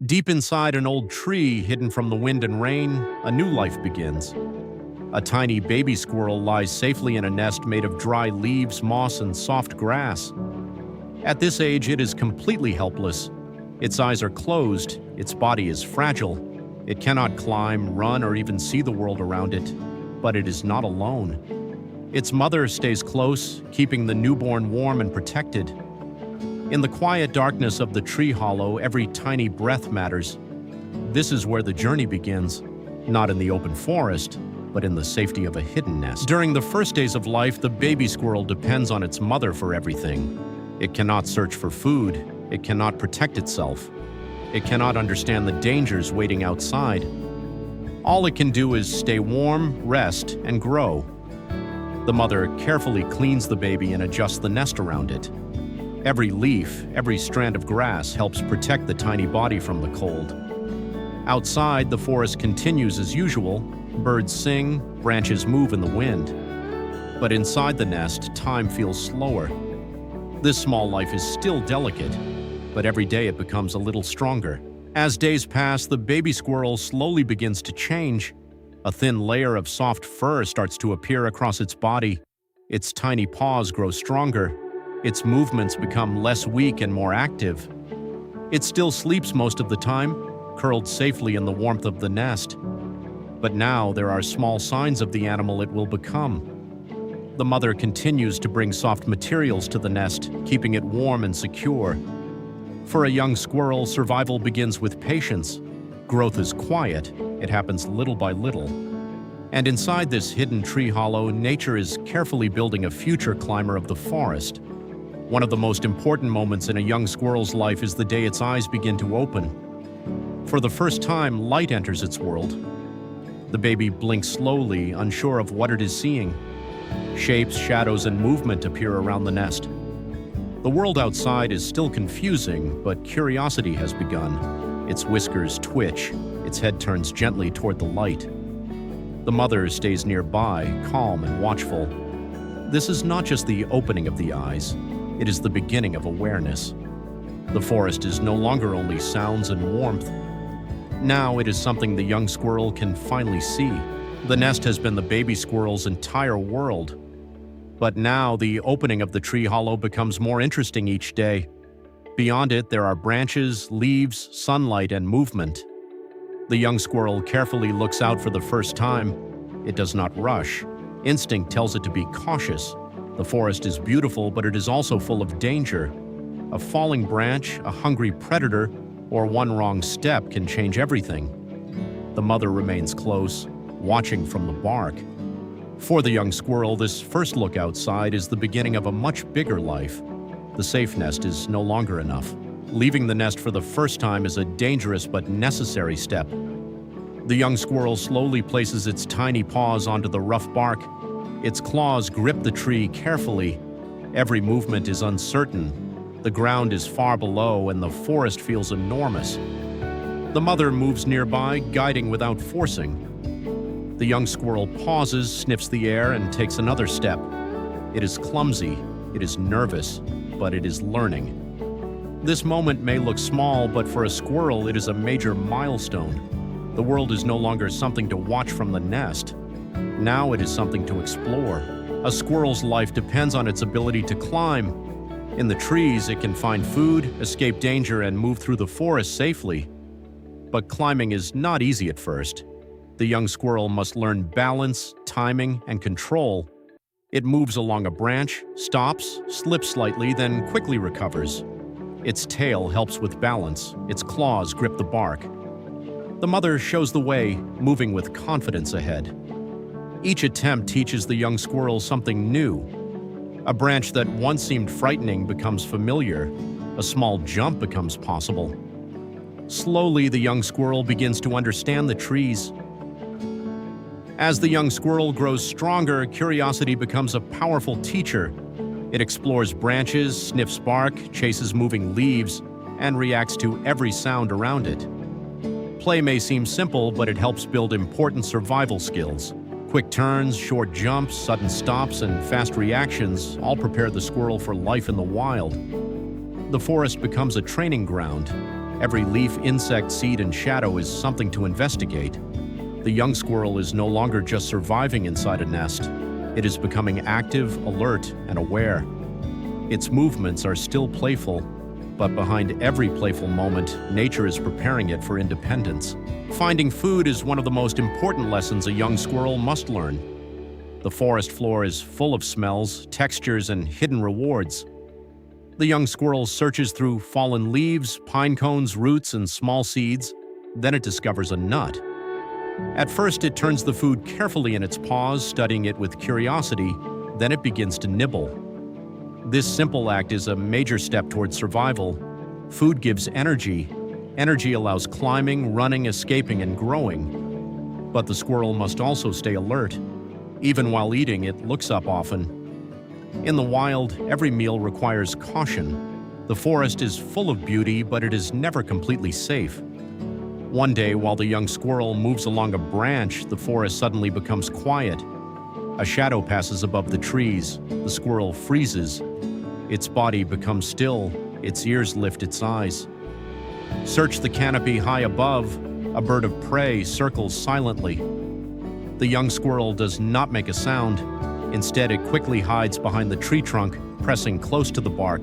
Deep inside an old tree, hidden from the wind and rain, a new life begins. A tiny baby squirrel lies safely in a nest made of dry leaves, moss, and soft grass. At this age, it is completely helpless. Its eyes are closed, its body is fragile. It cannot climb, run, or even see the world around it. But it is not alone. Its mother stays close, keeping the newborn warm and protected. In the quiet darkness of the tree hollow, every tiny breath matters. This is where the journey begins, not in the open forest, but in the safety of a hidden nest. During the first days of life, the baby squirrel depends on its mother for everything. It cannot search for food. It cannot protect itself. It cannot understand the dangers waiting outside. All it can do is stay warm, rest, and grow. The mother carefully cleans the baby and adjusts the nest around it. Every leaf, every strand of grass helps protect the tiny body from the cold. Outside, the forest continues as usual. Birds sing, branches move in the wind. But inside the nest, time feels slower. This small life is still delicate, but every day it becomes a little stronger. As days pass, the baby squirrel slowly begins to change. A thin layer of soft fur starts to appear across its body. Its tiny paws grow stronger. Its movements become less weak and more active. It still sleeps most of the time, curled safely in the warmth of the nest. But now there are small signs of the animal it will become. The mother continues to bring soft materials to the nest, keeping it warm and secure. For a young squirrel, survival begins with patience. Growth is quiet. It happens little by little. And inside this hidden tree hollow, nature is carefully building a future climber of the forest. One of the most important moments in a young squirrel's life is the day its eyes begin to open. For the first time, light enters its world. The baby blinks slowly, unsure of what it is seeing. Shapes, shadows, and movement appear around the nest. The world outside is still confusing, but curiosity has begun. Its whiskers twitch. Its head turns gently toward the light. The mother stays nearby, calm and watchful. This is not just the opening of the eyes. It is the beginning of awareness. The forest is no longer only sounds and warmth. Now it is something the young squirrel can finally see. The nest has been the baby squirrel's entire world. But now the opening of the tree hollow becomes more interesting each day. Beyond it, there are branches, leaves, sunlight, and movement. The young squirrel carefully looks out for the first time. It does not rush. Instinct tells it to be cautious. The forest is beautiful, but it is also full of danger. A falling branch, a hungry predator, or one wrong step can change everything. The mother remains close, watching from the bark. For the young squirrel, this first look outside is the beginning of a much bigger life. The safe nest is no longer enough. Leaving the nest for the first time is a dangerous but necessary step. The young squirrel slowly places its tiny paws onto the rough bark. Its claws grip the tree carefully. Every movement is uncertain. The ground is far below, and the forest feels enormous. The mother moves nearby, guiding without forcing. The young squirrel pauses, sniffs the air, and takes another step. It is clumsy, it is nervous, but it is learning. This moment may look small, but for a squirrel, it is a major milestone. The world is no longer something to watch from the nest. Now it is something to explore. A squirrel's life depends on its ability to climb. In the trees, it can find food, escape danger, and move through the forest safely. But climbing is not easy at first. The young squirrel must learn balance, timing, and control. It moves along a branch, stops, slips slightly, then quickly recovers. Its tail helps with balance. Its claws grip the bark. The mother shows the way, moving with confidence ahead. Each attempt teaches the young squirrel something new. A branch that once seemed frightening becomes familiar. A small jump becomes possible. Slowly, the young squirrel begins to understand the trees. As the young squirrel grows stronger, curiosity becomes a powerful teacher. It explores branches, sniffs bark, chases moving leaves, and reacts to every sound around it. Play may seem simple, but it helps build important survival skills. Quick turns, short jumps, sudden stops, and fast reactions all prepare the squirrel for life in the wild. The forest becomes a training ground. Every leaf, insect, seed, and shadow is something to investigate. The young squirrel is no longer just surviving inside a nest. It is becoming active, alert, and aware. Its movements are still playful, but behind every playful moment, nature is preparing it for independence. Finding food is one of the most important lessons a young squirrel must learn. The forest floor is full of smells, textures, and hidden rewards. The young squirrel searches through fallen leaves, pine cones, roots, and small seeds. Then it discovers a nut. At first, it turns the food carefully in its paws, studying it with curiosity. Then it begins to nibble. This simple act is a major step towards survival. Food gives energy. Energy allows climbing, running, escaping, and growing. But the squirrel must also stay alert. Even while eating, it looks up often. In the wild, every meal requires caution. The forest is full of beauty, but it is never completely safe. One day, while the young squirrel moves along a branch, the forest suddenly becomes quiet. A shadow passes above the trees. The squirrel freezes. Its body becomes still. Its ears lift its eyes. Search the canopy high above. A bird of prey circles silently. The young squirrel does not make a sound. Instead, it quickly hides behind the tree trunk, pressing close to the bark.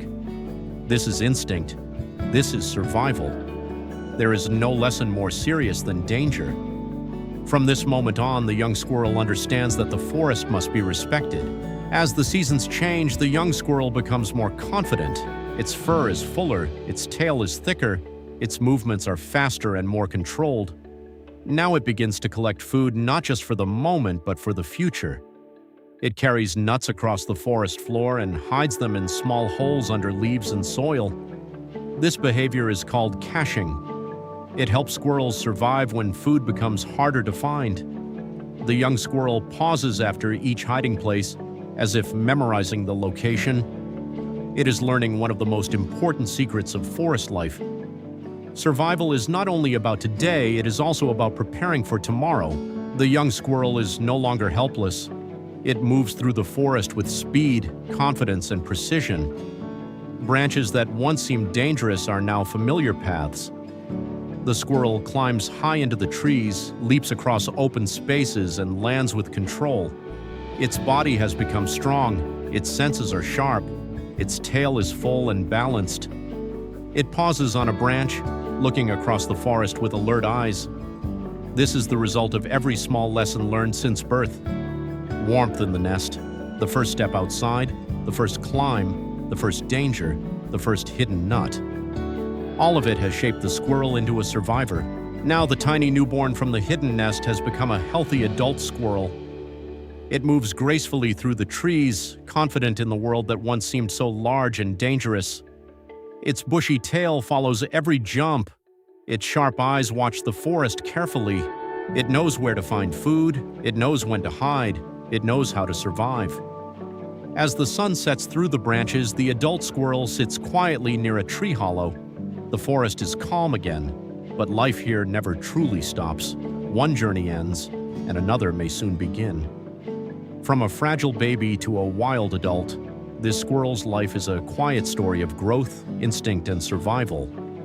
This is instinct. This is survival. There is no lesson more serious than danger. From this moment on, the young squirrel understands that the forest must be respected. As the seasons change, the young squirrel becomes more confident. Its fur is fuller, its tail is thicker, its movements are faster and more controlled. Now it begins to collect food not just for the moment, but for the future. It carries nuts across the forest floor and hides them in small holes under leaves and soil. This behavior is called caching. It helps squirrels survive when food becomes harder to find. The young squirrel pauses after each hiding place, as if memorizing the location. It is learning one of the most important secrets of forest life. Survival is not only about today, it is also about preparing for tomorrow. The young squirrel is no longer helpless. It moves through the forest with speed, confidence, and precision. Branches that once seemed dangerous are now familiar paths. The squirrel climbs high into the trees, leaps across open spaces, and lands with control. Its body has become strong, its senses are sharp, its tail is full and balanced. It pauses on a branch, looking across the forest with alert eyes. This is the result of every small lesson learned since birth. Warmth in the nest, the first step outside, the first climb, the first danger, the first hidden nut. All of it has shaped the squirrel into a survivor. Now the tiny newborn from the hidden nest has become a healthy adult squirrel. It moves gracefully through the trees, confident in the world that once seemed so large and dangerous. Its bushy tail follows every jump. Its sharp eyes watch the forest carefully. It knows where to find food. It knows when to hide. It knows how to survive. As the sun sets through the branches, the adult squirrel sits quietly near a tree hollow. The forest is calm again, but life here never truly stops. One journey ends, and another may soon begin. From a fragile baby to a wild adult, this squirrel's life is a quiet story of growth, instinct, and survival.